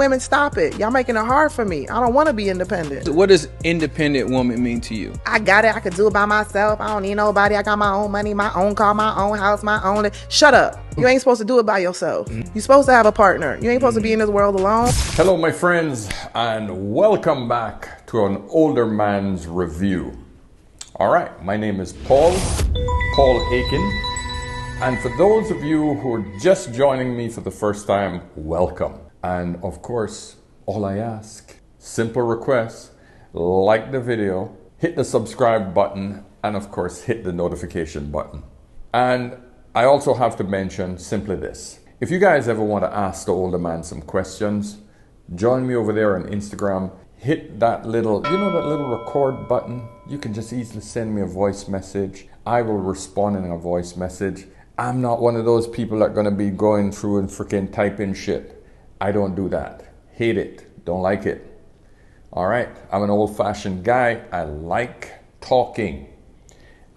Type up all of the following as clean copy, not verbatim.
Women, stop it. Y'all making it hard for me. I don't want to be independent. What does independent woman mean to you? I got it. I could do it by myself. I don't need nobody. I got my own money, my own car, my own house, my own... Shut up. You ain't supposed to do it by yourself. You're supposed to have a partner. You ain't supposed to be in this world alone. Hello, my friends, and welcome back to an older man's review. All right, my name is Paul Aiken. And for those of you who are just joining me for the first time, welcome. And of course, all I ask, simple request, like the video, hit the subscribe button, and of course, hit the notification button. And I also have to mention simply this. If you guys ever want to ask the older man some questions, join me over there on Instagram. Hit that little, that little record button. You can just easily send me a voice message. I will respond in a voice message. I'm not one of those people that are going to be going through and freaking typing shit. I don't do that. Hate it. Don't like it. All right. I'm an old-fashioned guy. I like talking.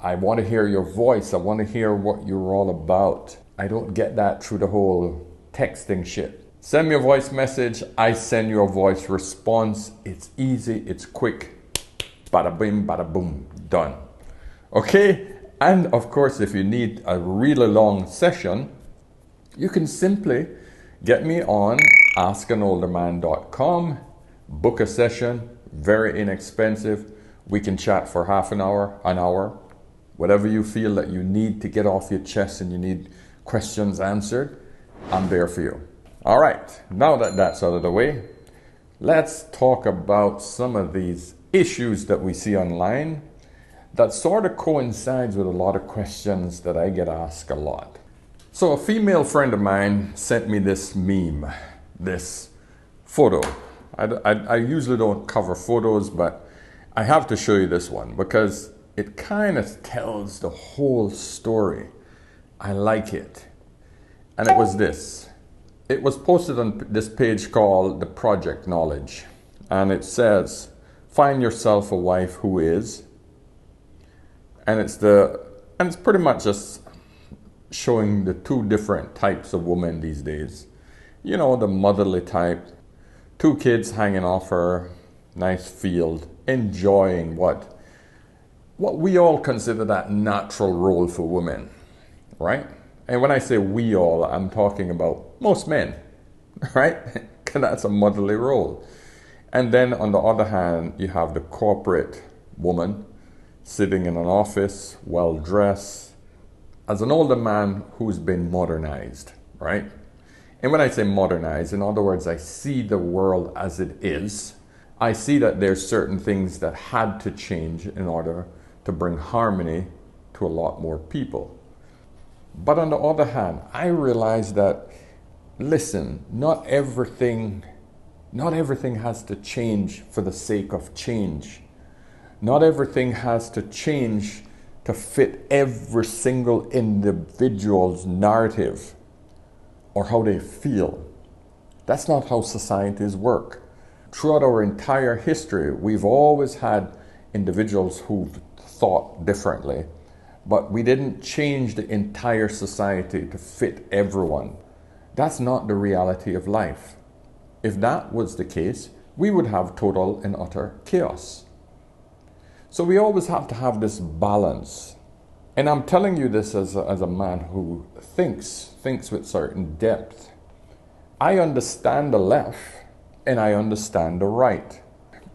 I want to hear your voice. I want to hear what you're all about. I don't get that through the whole texting shit. Send me a voice message. I send you a voice response. It's easy. It's quick. Bada bing, bada boom. Done. Okay? And of course, if you need a really long session, you can simply get me on askanolderman.com, book a session, very inexpensive. We can chat for half an hour, whatever you feel that you need to get off your chest and you need questions answered, I'm there for you. All right, now that that's out of the way, let's talk about some of these issues that we see online that sort of coincides with a lot of questions that I get asked a lot. So a female friend of mine sent me this meme, this photo. I usually don't cover photos, but I have to show you this one because it kind of tells the whole story. I like it. And it was this. It was posted on this page called The Project Knowledge. And it says, find yourself a wife who is. And it's pretty much just showing the two different types of women these days. You know, the motherly type, 2 kids hanging off her, nice field, enjoying what we all consider that natural role for women, right? And when I say we all, I'm talking about most men, right? Because that's a motherly role. And then on the other hand, you have the corporate woman sitting in an office, well-dressed, as an older man who's been modernized, right? And when I say modernized, in other words, I see the world as it is. I see that there's certain things that had to change in order to bring harmony to a lot more people. But on the other hand, I realize that, listen, not everything has to change for the sake of change. Not everything has to change to fit every single individual's narrative or how they feel. That's not how societies work. Throughout our entire history, we've always had individuals who've thought differently, but we didn't change the entire society to fit everyone. That's not the reality of life. If that was the case, we would have total and utter chaos. So we always have to have this balance. And I'm telling you this as a man who thinks with certain depth. I understand the left and I understand the right.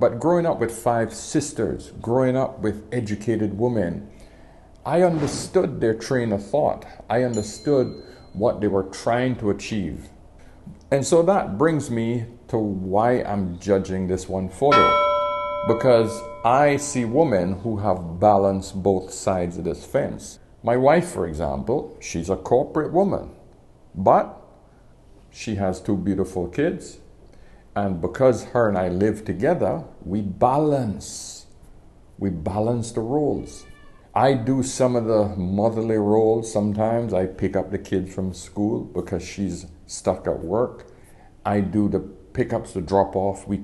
But growing up with 5 sisters, growing up with educated women, I understood their train of thought. I understood what they were trying to achieve. And so that brings me to why I'm judging this one photo. Because I see women who have balanced both sides of this fence. My wife, for example, she's a corporate woman, but she has 2 beautiful kids. And because her and I live together, we balance the roles. I do some of the motherly roles. Sometimes I pick up the kids from school because she's stuck at work. I do the pickups, the drop off. We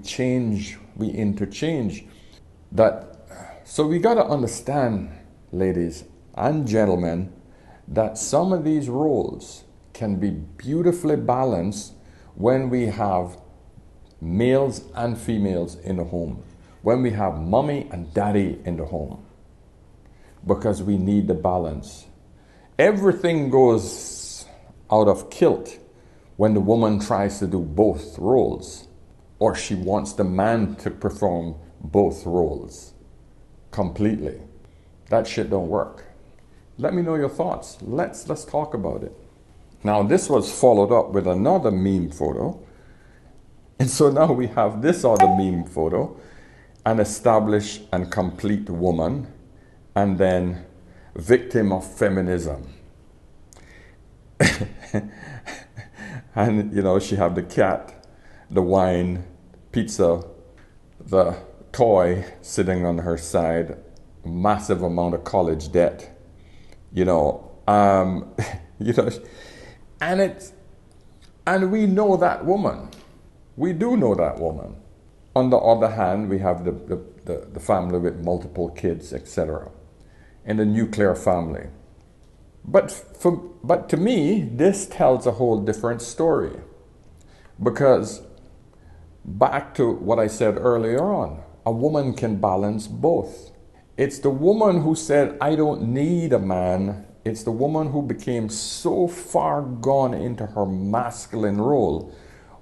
interchange. So we got to understand, ladies and gentlemen, that some of these roles can be beautifully balanced when we have males and females in the home, when we have mommy and daddy in the home, because we need the balance. Everything goes out of kilt when the woman tries to do both roles, or she wants the man to perform both roles completely. That shit don't work. Let me know your thoughts. Let's talk about it. Now, this was followed up with another meme photo. And so now we have this other meme photo, an established and complete woman, and then victim of feminism. And, you know, she have the cat, the wine, pizza, the toy sitting on her side, massive amount of college debt, you know, and we know that woman. We do know that woman. On the other hand, we have the family with multiple kids, etc., and the nuclear family. But to me, this tells a whole different story, because back to what I said earlier on, a woman can balance both. It's the woman who said, I don't need a man. It's the woman who became so far gone into her masculine role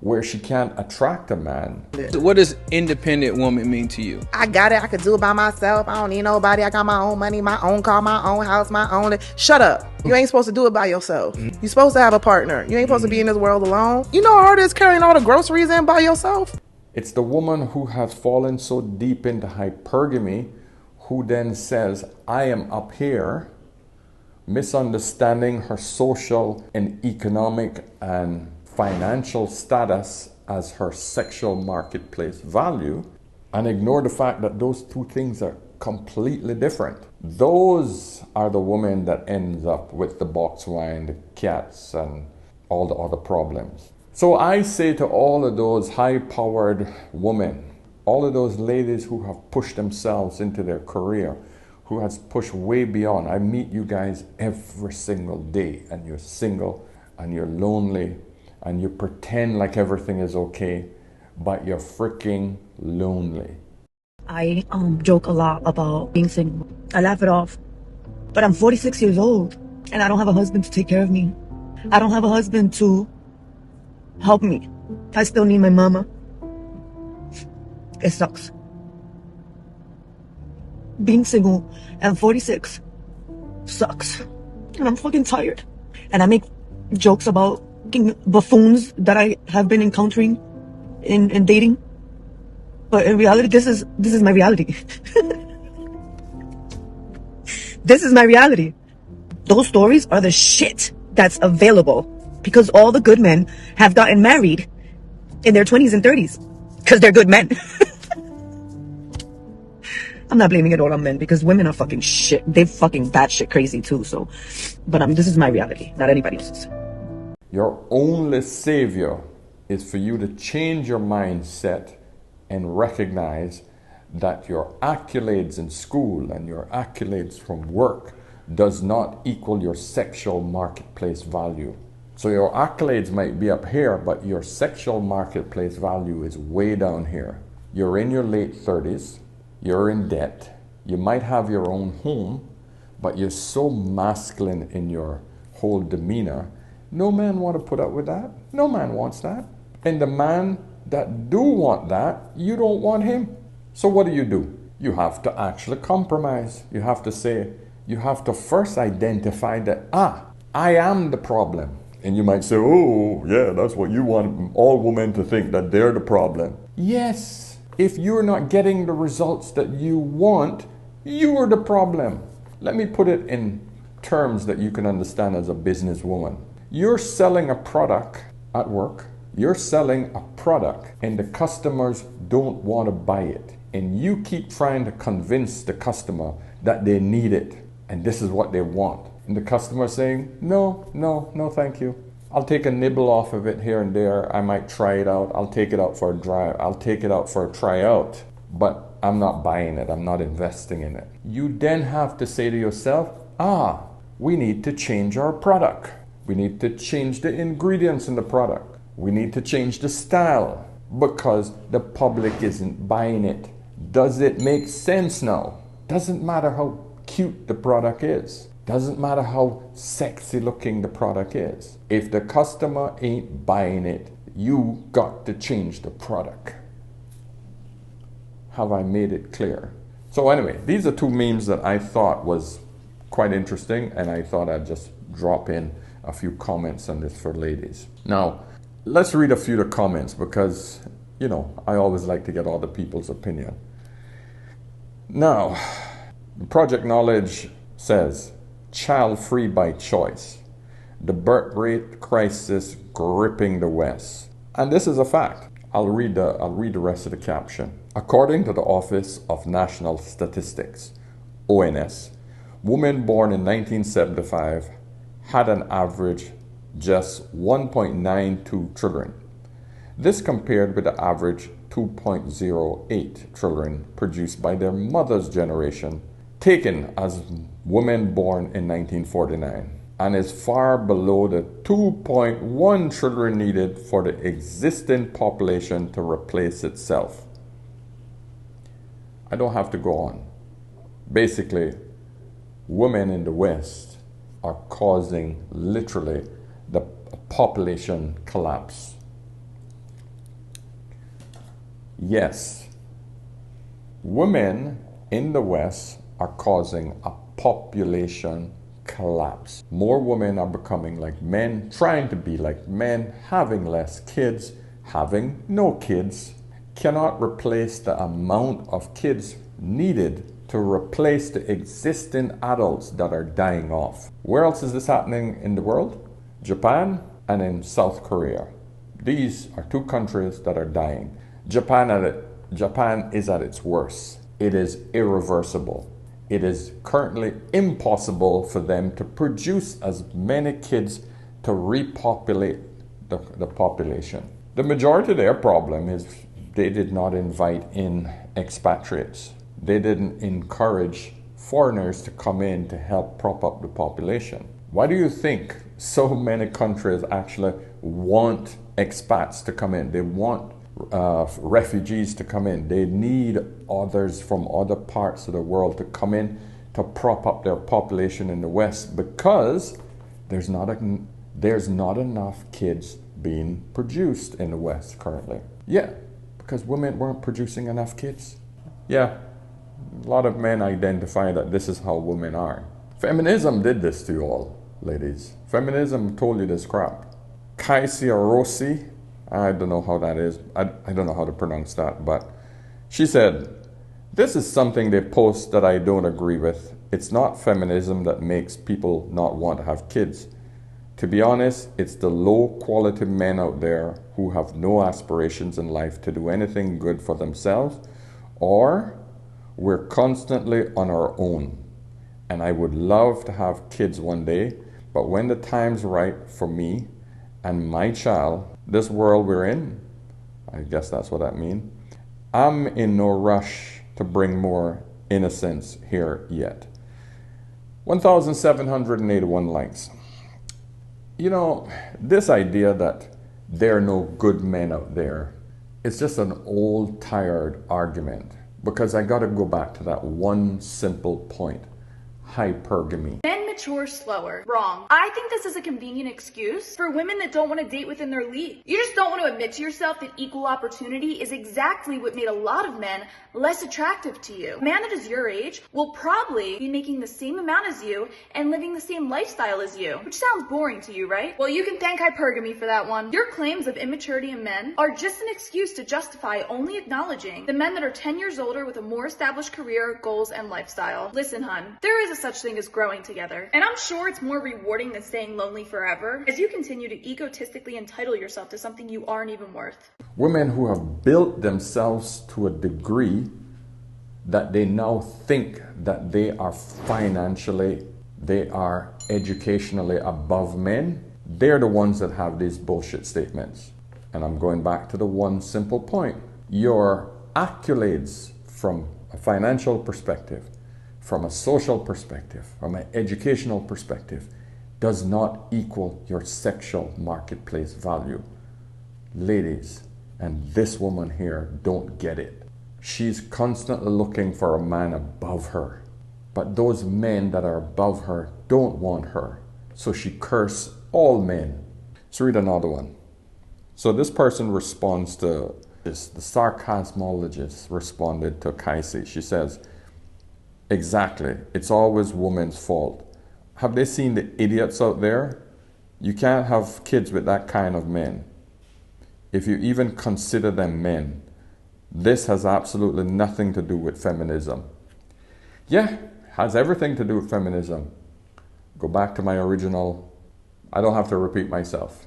where she can't attract a man. What does independent woman mean to you? I got it. I could do it by myself. I don't need nobody. I got my own money, my own car, my own house, my own... Shut up. You ain't supposed to do it by yourself. You're supposed to have a partner. You ain't supposed to be in this world alone. You know how hard it is carrying all the groceries in by yourself? It's the woman who has fallen so deep into hypergamy who then says, I am up here, misunderstanding her social and economic and financial status as her sexual marketplace value, and ignore the fact that those two things are completely different. Those are the women that ends up with the box wine, the cats, and all the other problems. So I say to all of those high-powered women, all of those ladies who have pushed themselves into their career, who has pushed way beyond. I meet you guys every single day, and you're single, and you're lonely, and you pretend like everything is okay, but you're freaking lonely. I joke a lot about being single. I laugh it off. But I'm 46 years old, and I don't have a husband to take care of me. I don't have a husband to help me. I still need my mama. It sucks. Being single at 46 sucks. And I'm fucking tired. And I make jokes about buffoons that I have been encountering in dating. But in reality, this is my reality. This is my reality. Those stories are the shit that's available, because all the good men have gotten married in their 20s and 30s because they're good men. I'm not blaming it all on men, because women are fucking shit. They're fucking batshit crazy too. So, but this is my reality, not anybody else's. Your only savior is for you to change your mindset and recognize that your accolades in school and your accolades from work does not equal your sexual marketplace value. So your accolades might be up here, but your sexual marketplace value is way down here. You're in your late 30s, you're in debt, you might have your own home, but you're so masculine in your whole demeanor. No man want to put up with that. No man wants that. And the man that do want that, you don't want him. So what do? You have to actually compromise. You have to say, you have to first identify that, I am the problem. And you might say, oh, yeah, that's what you want all women to think, that they're the problem. Yes, if you're not getting the results that you want, you're the problem. Let me put it in terms that you can understand as a businesswoman. You're selling a product at work. You're selling a product and the customers don't want to buy it. And you keep trying to convince the customer that they need it and this is what they want. And the customer saying, no, thank you. I'll take a nibble off of it here and there. I might try it out. I'll take it out for a drive. I'll take it out for a tryout. But I'm not buying it. I'm not investing in it. You then have to say to yourself, we need to change our product. We need to change the ingredients in the product. We need to change the style. because the public isn't buying it. Does it make sense now? Doesn't matter how cute the product is. Doesn't matter how sexy looking the product is. If the customer ain't buying it, you got to change the product. Have I made it clear? So anyway, these are two memes that I thought was quite interesting, and I thought I'd just drop in a few comments on this for ladies. Now, let's read a few of the comments because, you know, I always like to get all the people's opinion. Now, Project Knowledge says, child free by choice. The birth rate crisis gripping the West. And this is a fact. I'll read the rest of the caption. According to the Office of National Statistics, ONS, women born in 1975 had an average just 1.92 children. This compared with the average 2.08 children produced by their mother's generation, taken as women born in 1949, and is far below the 2.1 children needed for the existing population to replace itself. I don't have to go on. Basically, women in the West are causing literally the population collapse. Yes, women in the West are causing a population collapse. More women are becoming like men, trying to be like men, having less kids, having no kids, cannot replace the amount of kids needed to replace the existing adults that are dying off. Where else is this happening in the world? Japan and in South Korea. These are two countries that are dying. Japan is at its worst. It is irreversible. It is currently impossible for them to produce as many kids to repopulate the population. The majority of their problem is they did not invite in expatriates. They didn't encourage foreigners to come in to help prop up the population. Why do you think so many countries actually want expats to come in? They want refugees to come in. They need others from other parts of the world to come in to prop up their population in the West because there's not enough kids being produced in the West currently. Yeah, because women weren't producing enough kids. Yeah, a lot of men identify that this is how women are. Feminism did this to you all, ladies. Feminism told you this crap. Kaisia Rossi, I don't know how that is. I don't know how to pronounce that, but she said, this is something they post that I don't agree with. It's not feminism that makes people not want to have kids. To be honest, it's the low quality men out there who have no aspirations in life to do anything good for themselves, or we're constantly on our own. And I would love to have kids one day, but when the time's right for me and my child, this world we're in, I guess that's what that means, I'm in no rush to bring more innocence here yet. 1,781 likes. You know, this idea that there are no good men out there, it's just an old, tired argument. Because I got to go back to that one simple point. Hypergamy. Men mature slower. Wrong. I think this is a convenient excuse for women that don't want to date within their league. You just don't want to admit to yourself that equal opportunity is exactly what made a lot of men less attractive to you. A man that is your age will probably be making the same amount as you and living the same lifestyle as you, which sounds boring to you, right? Well, you can thank hypergamy for that one. Your claims of immaturity in men are just an excuse to justify only acknowledging the men that are 10 years older with a more established career, goals, and lifestyle. Listen, hun, there is a such thing as growing together. And I'm sure it's more rewarding than staying lonely forever as you continue to egotistically entitle yourself to something you aren't even worth. Women who have built themselves to a degree that they now think that they are financially, they are educationally above men, they're the ones that have these bullshit statements. And I'm going back to the one simple point. Your accolades from a financial perspective, from a social perspective, from an educational perspective, does not equal your sexual marketplace value. Ladies, And this woman here don't get it. She's constantly looking for a man above her. But those men that are above her don't want her. So she curses all men. Let's read another one. So this person responds to this. The sarcasmologist responded to Kaisi. She says, exactly. It's always woman's fault. Have they seen the idiots out there? You can't have kids with that kind of men. If you even consider them men, this has absolutely nothing to do with feminism. Yeah, has everything to do with feminism. Go back to my original, I don't have to repeat myself.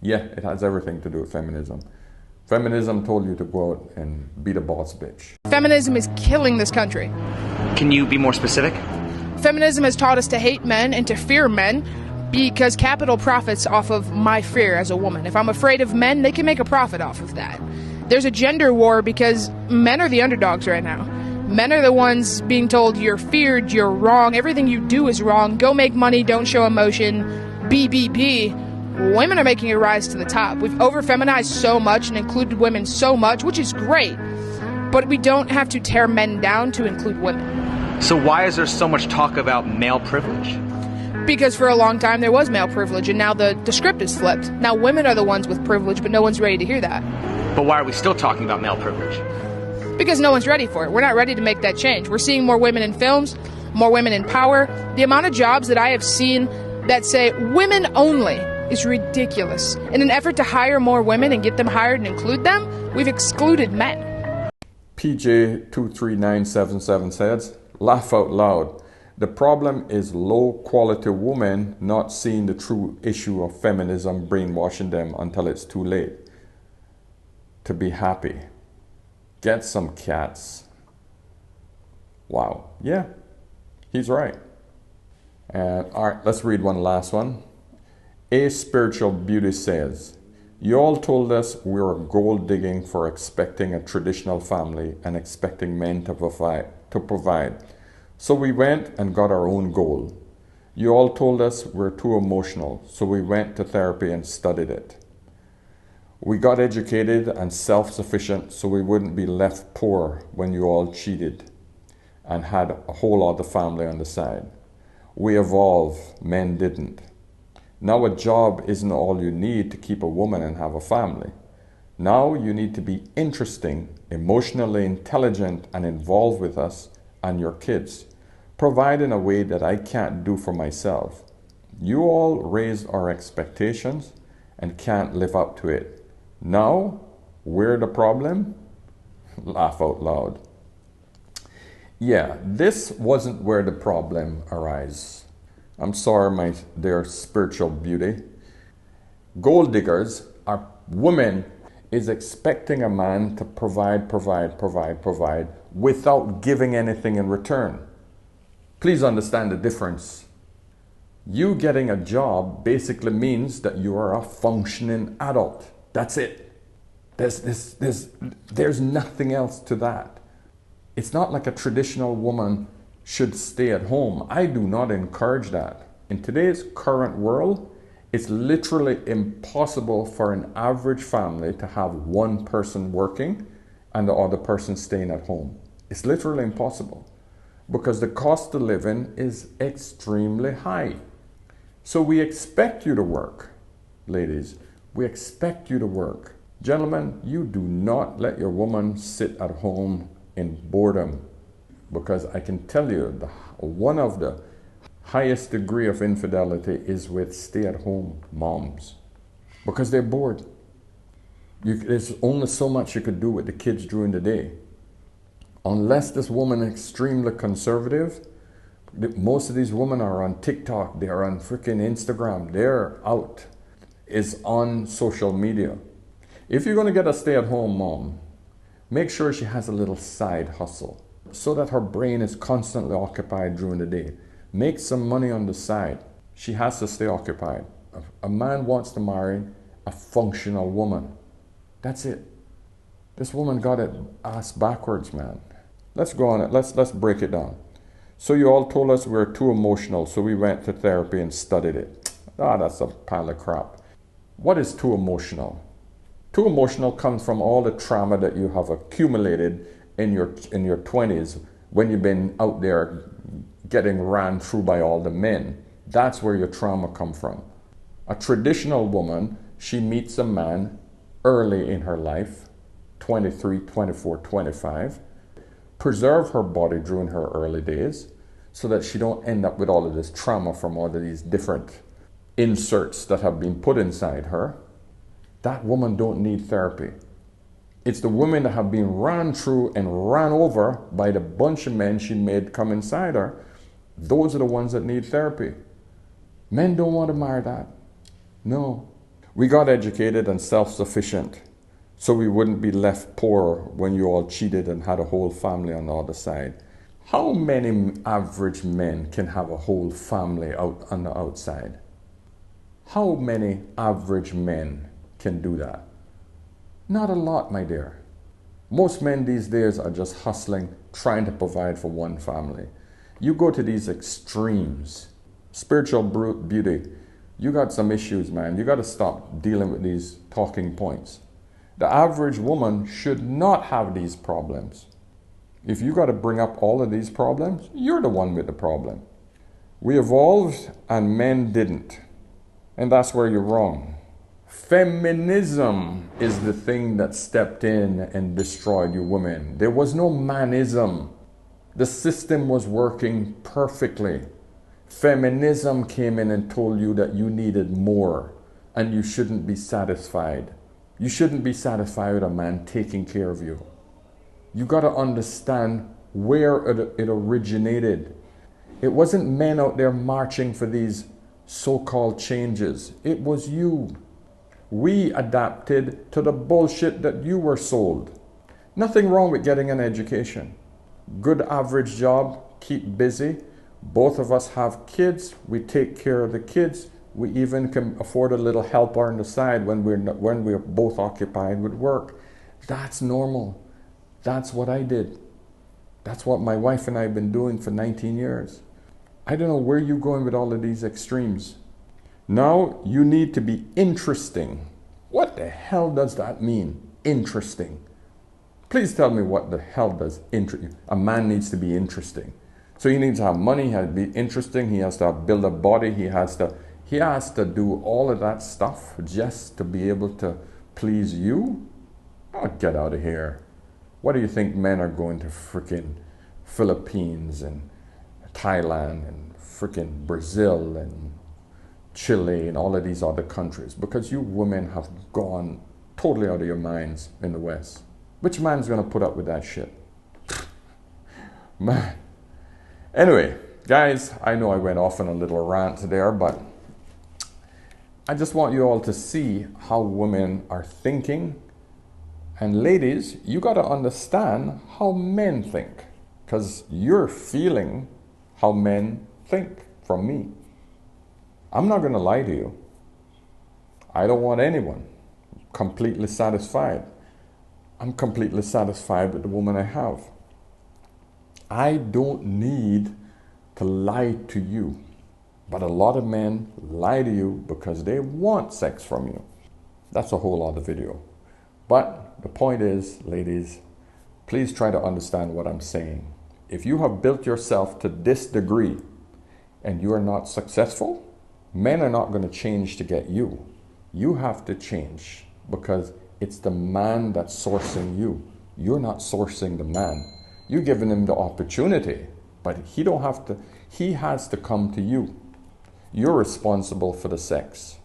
Yeah, it has everything to do with feminism. Feminism told you to go out and be the boss bitch. Feminism is killing this country. Can you be more specific? Feminism has taught us to hate men and to fear men because capital profits off of my fear as a woman. If I'm afraid of men, they can make a profit off of that. There's a gender war because men are the underdogs right now. Men are the ones being told you're feared, you're wrong, everything you do is wrong, go make money, don't show emotion, B. Women are making a rise to the top. We've over-feminized so much and included women so much, which is great, but we don't have to tear men down to include women. So why is there so much talk about male privilege? Because for a long time there was male privilege, and now the script is flipped. Now women are the ones with privilege, but no one's ready to hear that. But why are we still talking about male privilege? Because no one's ready for it. We're not ready to make that change. We're seeing more women in films, more women in power. The amount of jobs that I have seen that say women only is ridiculous. In an effort to hire more women and get them hired and include them, we've excluded men. PJ23977 says, laugh out loud. The problem is low quality women not seeing the true issue of feminism brainwashing them until it's too late to be happy. Get some cats. Wow. Yeah, he's right. And all right, let's read one last one. A Spiritual Beauty says, you all told us we were gold digging for expecting a traditional family and expecting men to provide. So we went and got our own goal. You all told us we're too emotional, so we went to therapy and studied it. We got educated and self-sufficient so we wouldn't be left poor when you all cheated and had a whole other family on the side. We evolved, men didn't. Now a job isn't all you need to keep a woman and have a family. Now you need to be interesting, emotionally intelligent, and involved with us and your kids, provide in a way that I can't do for myself. You all raised our expectations and can't live up to it. Now, we're the problem? Laugh out loud. Yeah, this wasn't where the problem arises. I'm sorry, my dear spiritual beauty. Gold diggers are women is expecting a man to provide without giving anything in return. Please understand the difference. You getting a job basically means that you are a functioning adult. That's it. There's nothing else to that. It's not like a traditional woman should stay at home. I do not encourage that. In today's current world, it's literally impossible for an average family to have one person working and the other person staying at home. It's literally impossible because the cost of living is extremely high. So we expect you to work, ladies. We expect you to work. Gentlemen, you do not let your woman sit at home in boredom, because I can tell you one of the highest degree of infidelity is with stay-at-home moms, because they're bored. There's only so much you could do with the kids during the day. Unless this woman is extremely conservative, most of these women are on TikTok, they're on freaking Instagram, they're out, is on social media. If you're going to get a stay-at-home mom, make sure she has a little side hustle so that her brain is constantly occupied during the day. Make some money on the side. She has to stay occupied. A man wants to marry a functional woman. That's it. This woman got it ass backwards, man. Let's go on it. Let's break it down. So you all told us we were too emotional, so we went to therapy and studied it. That's a pile of crap. What is too emotional? Too emotional comes from all the trauma that you have accumulated in your 20s when you've been out there getting ran through by all the men. That's where your trauma comes from. A traditional woman, she meets a man early in her life, 23, 24, 25, preserve her body during her early days so that she don't end up with all of this trauma from all of these different inserts that have been put inside her. That woman don't need therapy. It's the women that have been ran through and ran over by the bunch of men she made come inside her. Those are the ones that need therapy. Men don't want to marry that. No. We got educated and self-sufficient so we wouldn't be left poor when you all cheated and had a whole family on the other side. How many average men can have a whole family out on the outside? How many average men can do that? Not a lot, my dear. Most men these days are just hustling, trying to provide for one family. You go to these extremes, spiritual beauty, you got some issues, man. You got to stop dealing with these talking points. The average woman should not have these problems. If you got to bring up all of these problems, you're the one with the problem. We evolved and men didn't. And that's where you're wrong. Feminism is the thing that stepped in and destroyed you women. There was no manism. The system was working perfectly. Feminism came in and told you that you needed more and you shouldn't be satisfied. You shouldn't be satisfied with a man taking care of you. You got to understand where it originated. It wasn't men out there marching for these so-called changes. It was you. We adapted to the bullshit that you were sold. Nothing wrong with getting an education. Good average job, keep busy. Both of us have kids. We take care of the kids. We even can afford a little help on the side when we're both occupied with work. That's normal. That's what I did. That's what my wife and I have been doing for 19 years. I don't know where you're going with all of these extremes. Now you need to be interesting. What the hell does that mean? Interesting. Please tell me what the hell does interesting. A man needs to be interesting. So he needs to have money, he has to be interesting, he has to build a body, he has to do all of that stuff just to be able to please you? Oh, get out of here. What do you think men are going to freaking Philippines and Thailand and freaking Brazil and Chile and all of these other countries? Because you women have gone totally out of your minds in the West. Which man's going to put up with that shit? Man. Anyway, guys, I know I went off on a little rant there, but I just want you all to see how women are thinking. And ladies, you got to understand how men think, because you're feeling how men think from me. I'm not going to lie to you. I don't want anyone completely satisfied. I'm completely satisfied with the woman I have. I don't need to lie to you. But a lot of men lie to you because they want sex from you. That's a whole other video. But the point is, ladies, please try to understand what I'm saying. If you have built yourself to this degree and you are not successful, men are not going to change to get you. You have to change because it's the man that's sourcing you. You're not sourcing the man. You're giving him the opportunity, but he has to come to you. You're responsible for the sex.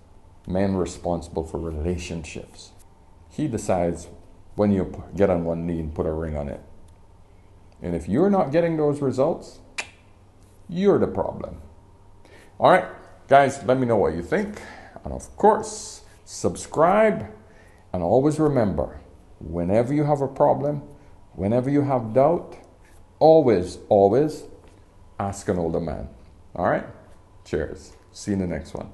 Men responsible for relationships. He decides when you get on one knee and put a ring on it. And if you're not getting those results, you're the problem. All right, guys, let me know what you think. And of course, subscribe. And always remember, whenever you have a problem, whenever you have doubt, always ask an older man. All right? Cheers. See you in the next one.